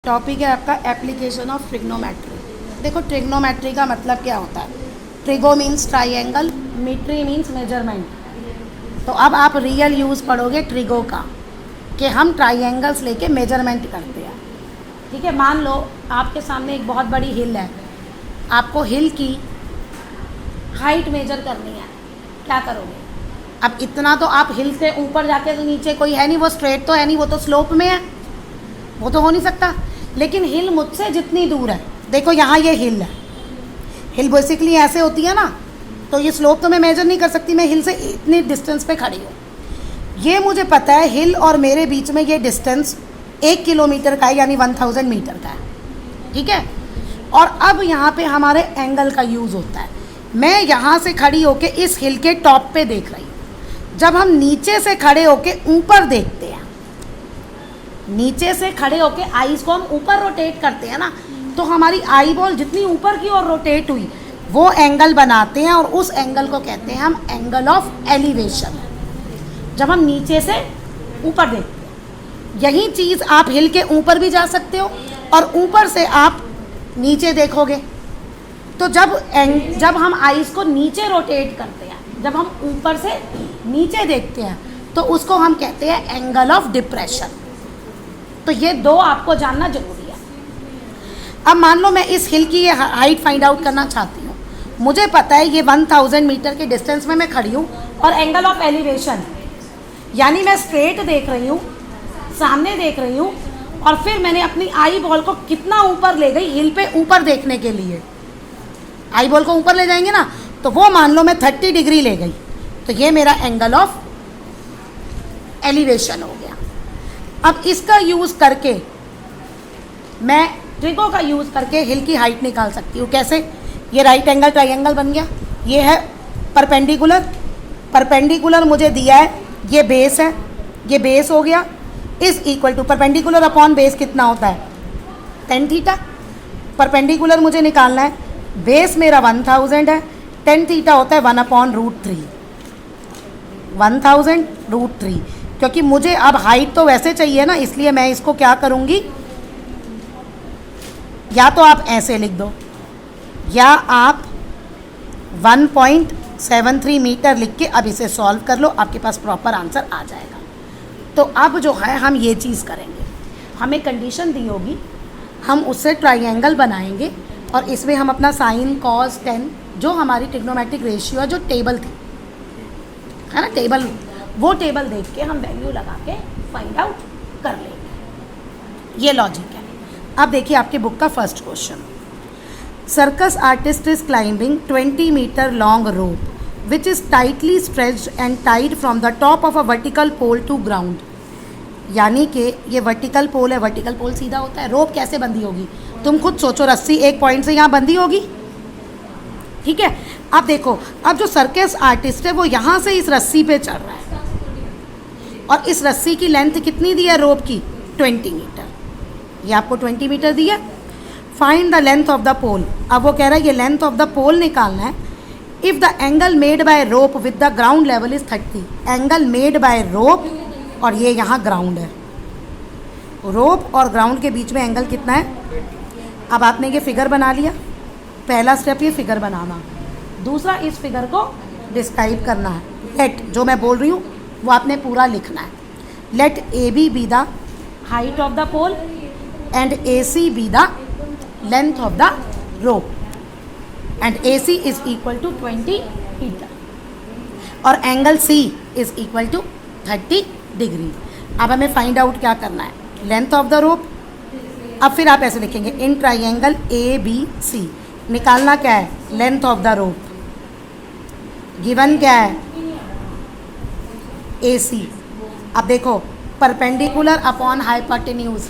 Topic है आपका application of trigonometry. देखो ट्रिग्नोमेट्री का मतलब क्या होता है। Trigo means triangle, metry means measurement. तो अब आप रियल यूज़ पढ़ोगे ट्रिगो का कि हम ट्राइंगल्स लेके मेजरमेंट करते हैं। ठीक है, मान लो आपके सामने एक बहुत बड़ी हिल है, आपको हिल की हाइट मेजर करनी है, क्या करोगे? अब इतना तो आप हिल से ऊपर जाके तो नीचे कोई है नहीं, वो स्ट्रेट तो है नहीं, वो तो स्लोप में है, वो तो हो नहीं सकता। लेकिन हिल मुझसे जितनी दूर है, देखो यहाँ ये हिल है, हिल बेसिकली ऐसे होती है ना, तो ये स्लोप तो मैं मेजर नहीं कर सकती, मैं हिल से इतनी डिस्टेंस पे खड़ी हूँ। ये मुझे पता है हिल और मेरे बीच में ये डिस्टेंस 1 किलोमीटर का है, यानी 1000 मीटर का है। ठीक है, और अब यहाँ पे हमारे एंगल का यूज़ होता है। मैं यहाँ से खड़ी होके इस हिल के टॉप पे देख रही हूँ। जब हम नीचे से खड़े होके ऊपर देखते हैं, नीचे से खड़े होके आईज को हम ऊपर रोटेट करते हैं ना, तो हमारी आई बॉल जितनी ऊपर की ओर रोटेट हुई वो एंगल बनाते हैं, और उस एंगल को कहते हैं हम एंगल ऑफ एलिवेशन। जब हम नीचे से ऊपर देखते हैं, यही चीज़ आप हिल के ऊपर भी जा सकते हो और ऊपर से आप नीचे देखोगे। तो जब हम आईज को नीचे रोटेट करते हैं, जब हम ऊपर से नीचे देखते हैं, तो उसको हम कहते हैं एंगल ऑफ डिप्रेशन। तो ये दो आपको जानना जरूरी है। अब मान लो मैं इस हिल की ये हाइट फाइंड आउट करना चाहती हूँ, मुझे पता है ये 1000 मीटर के डिस्टेंस में मैं खड़ी हूँ, और एंगल ऑफ एलिवेशन यानी मैं स्ट्रेट देख रही हूँ, सामने देख रही हूँ, और फिर मैंने अपनी आई बॉल को कितना ऊपर ले गई हिल पे ऊपर देखने के लिए। आई बॉल को ऊपर ले जाएंगे ना, तो वो मान लो मैं 30 डिग्री ले गई, तो ये मेरा एंगल ऑफ एलिवेशन हो गया। अब इसका यूज़ करके मैं ट्रिगो का यूज़ करके हिल की हाइट निकाल सकती हूँ। कैसे? ये राइट एंगल ट्राइंगल बन गया, ये है परपेंडिकुलर, परपेंडिकुलर मुझे दिया है, ये बेस है, ये बेस हो गया, is equal to perpendicular upon base कितना होता है? tan theta. परपेंडिकुलर मुझे निकालना है, बेस मेरा 1000 है, tan थीटा होता है 1/√3, 1000√3। क्योंकि मुझे अब हाइट तो वैसे चाहिए ना, इसलिए मैं इसको क्या करूँगी, या तो आप ऐसे लिख दो या आप 1.73 मीटर लिख के अब इसे सॉल्व कर लो, आपके पास प्रॉपर आंसर आ जाएगा। तो अब जो है हम ये चीज़ करेंगे, हमें कंडीशन दी होगी, हम उससे ट्राइंगल बनाएंगे, और इसमें हम अपना साइन कॉस टेन जो हमारी ट्रिग्नोमेट्रिक रेशियो है, जो टेबल थी है ना, टेबल, वो टेबल देख के हम वैल्यू लगा के फाइंड आउट कर लेंगे। ये लॉजिक है। अब देखिए आपके बुक का first question, circus artist is climbing 20 metre long rope which is tightly stretched and tied from the top of a vertical pole to ground. यानी कि ये वर्टिकल पोल है, वर्टिकल पोल सीधा होता है, रोप कैसे बंधी होगी? तुम खुद सोचो, रस्सी एक पॉइंट से यहाँ बंधी होगी। ठीक है, अब देखो, अब जो सर्कस आर्टिस्ट है वो यहाँ से इस रस्सी पे चढ़ रहा है, और इस रस्सी की लेंथ कितनी दी है रोप की? 20 मीटर। ये आपको 20 मीटर दिया। Find the length of the pole. अब वो कह रहा है ये लेंथ ऑफ द पोल निकालना है। If the angle made by rope with the ground level is 30, angle made by rope, और ये यहाँ ग्राउंड है, रोप और ग्राउंड के बीच में एंगल कितना है? अब आपने ये फिगर बना लिया, पहला स्टेप ये फिगर बनाना, दूसरा इस फिगर को डिस्क्राइब करना है। लेट, जो मैं बोल रही हूँ वो आपने पूरा लिखना है। Let A B the height of the pole and A C be the length of the rope, and A C is equal to 20 metre, और angle C is equal to 30 degree. अब हमें फाइंड आउट क्या करना है? Length of the rope. अब फिर आप ऐसे लिखेंगे, in triangle A B C निकालना क्या है? Length of the rope. Given क्या है? ए सी। अब देखो, perpendicular upon hypotenuse,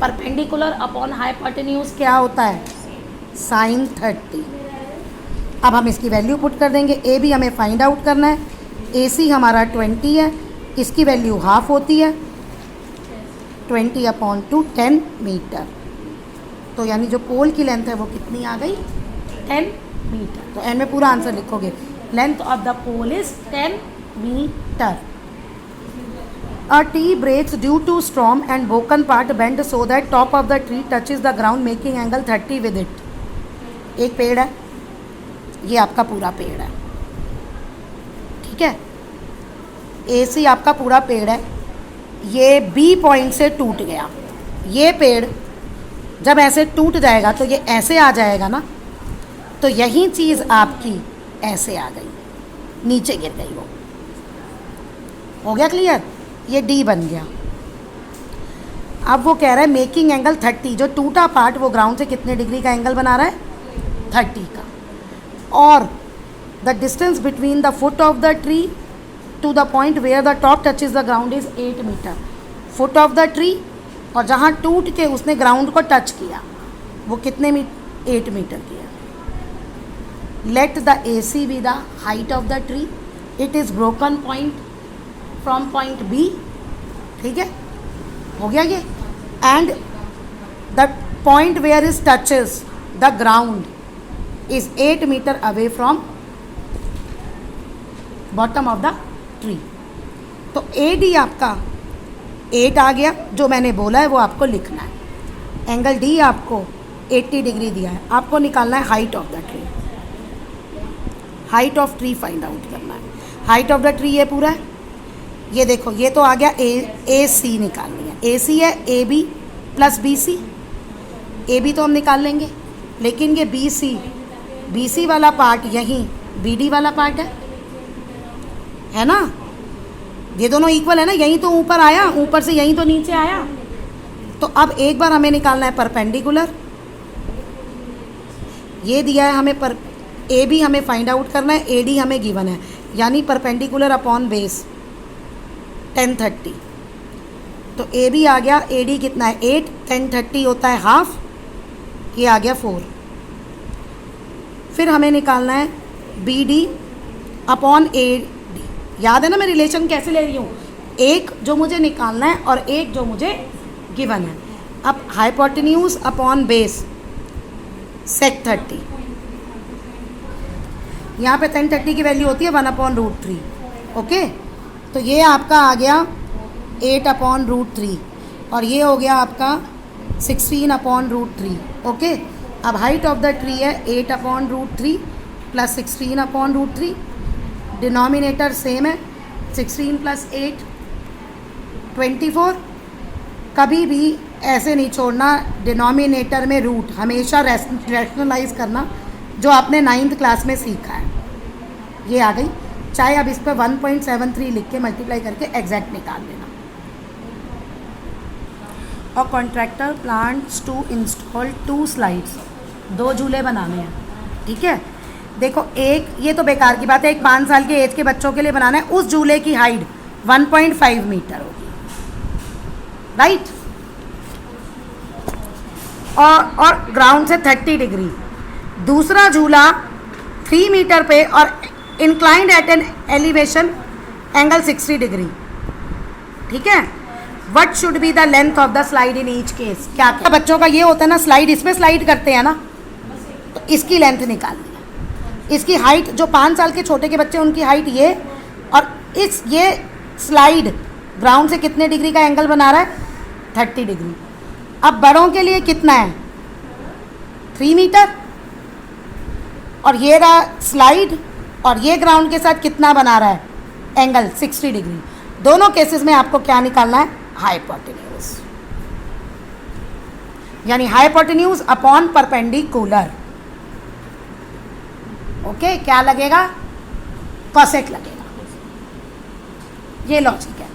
perpendicular upon hypotenuse क्या होता है? साइन 30। अब हम इसकी वैल्यू पुट कर देंगे। ए बी हमें फाइंड आउट करना है, ए सी हमारा 20 है, इसकी वैल्यू हाफ होती है 20/2, 10 मीटर। तो यानी जो पोल की लेंथ है वो कितनी आ गई? 10 मीटर। तो एंड में पूरा आंसर लिखोगे, length of the pole is 10 metre. A tree breaks due to storm and broken part bend so that top of the tree touches the ground making angle 30 with it. एक पेड़ है, ये आपका पूरा पेड़ है, ठीक है, AC आपका पूरा पेड़ है, ये B पॉइंट से टूट गया, ये पेड़ जब ऐसे टूट जाएगा तो ये ऐसे आ जाएगा ना, तो यही चीज़ आपकी ऐसे आ गई, नीचे गिर गई, वो हो गया क्लियर, ये D बन गया। अब वो कह रहा है मेकिंग एंगल 30, जो टूटा पार्ट वो ग्राउंड से कितने डिग्री का एंगल बना रहा है, 30 का, और the distance between the foot of the tree to the point where the top touches the ground is 8 metre. Foot of the tree और जहाँ टूट के उसने ग्राउंड को टच किया वो कितने 8 मीटर किया। Let the AC be the height of the tree, it is broken point from point B, ठीक है, हो गया ये, and the point where is touches the ground is 8 metre away from bottom of the tree. तो AD आपका 8 आ गया, जो मैंने बोला है वो आपको लिखना है। एंगल D आपको 80 डिग्री दिया है, आपको निकालना है height of the tree, height of tree find out करना है। हाइट ऑफ द ट्री ये पूरा है, ये देखो ये तो आ गया AC निकालनी है, AC है AB प्लस BC, AB तो हम निकाल लेंगे, लेकिन ये BC वाला पार्ट यहीं BD वाला पार्ट है ना, ये दोनों इक्वल है ना, यहीं तो ऊपर आया, ऊपर से यहीं तो नीचे आया। तो अब एक बार हमें निकालना है परपेंडिकुलर, ये दिया है हमें पर AB हमें फाइंड आउट करना है, AD हमें गिवन है, यानी परपेंडिकुलर अपॉन बेस 1030। तो AB आ गया, AD कितना है 8, 1030 होता है हाफ, ये आ गया 4। फिर हमें निकालना है BD अपॉन AD, याद है ना मैं रिलेशन कैसे ले रही हूँ, एक जो मुझे निकालना है और एक जो मुझे गिवन है। अब हाइपोटेन्यूज अपॉन बेस सेक 30, यहाँ पे 1030 की वैल्यू होती है 1/√3, ओके। तो ये आपका आ गया 8/√3 और ये हो गया आपका 16/√3, ओके। अब हाइट ऑफ द ट्री है 8/√3 प्लस 16/√3, डिनोमिनेटर सेम है, 16 प्लस 8 24। कभी भी ऐसे नहीं छोड़ना डिनोमिनेटर में रूट, हमेशा रैशनलाइज करना, जो आपने 9th क्लास में सीखा है। ये आ गई, चाहे अब इस पर 1.73 लिख के मल्टीप्लाई करके एग्जैक्ट निकाल लेना। और contractor plans to install 2 slides, 2 झूले बनाने हैं, ठीक है। देखो एक ये तो बेकार की बात है, एक 5 साल के एज के बच्चों के लिए बनाना है, उस झूले की हाइट 1.5 मीटर होगी, राइट, और ग्राउंड से 30 डिग्री। दूसरा झूला 3 मीटर पे और inclined at an elevation angle 60 degree, ठीक है। What should be the length of the slide in each case. क्या क्या बच्चों का ये होता है ना, स्लाइड इसमें स्लाइड करते हैं ना, तो इसकी लेंथ निकालनी है। इसकी हाइट, जो 5 साल के छोटे के बच्चे उनकी हाइट ये, और ये स्लाइड ग्राउंड से कितने डिग्री का एंगल बना रहा है, 30 डिग्री। अब बड़ों के लिए कितना है, 3 मीटर, और ये रहा स्लाइड, और ये ग्राउंड के साथ कितना बना रहा है एंगल, 60 डिग्री। दोनों केसेस में आपको क्या निकालना है, हाइपोटेन्यूज, यानी हाइपोटेन्यूज अपॉन परपेंडिकुलर, ओके। क्या लगेगा, कॉसेक लगेगा, ये लॉजिक है।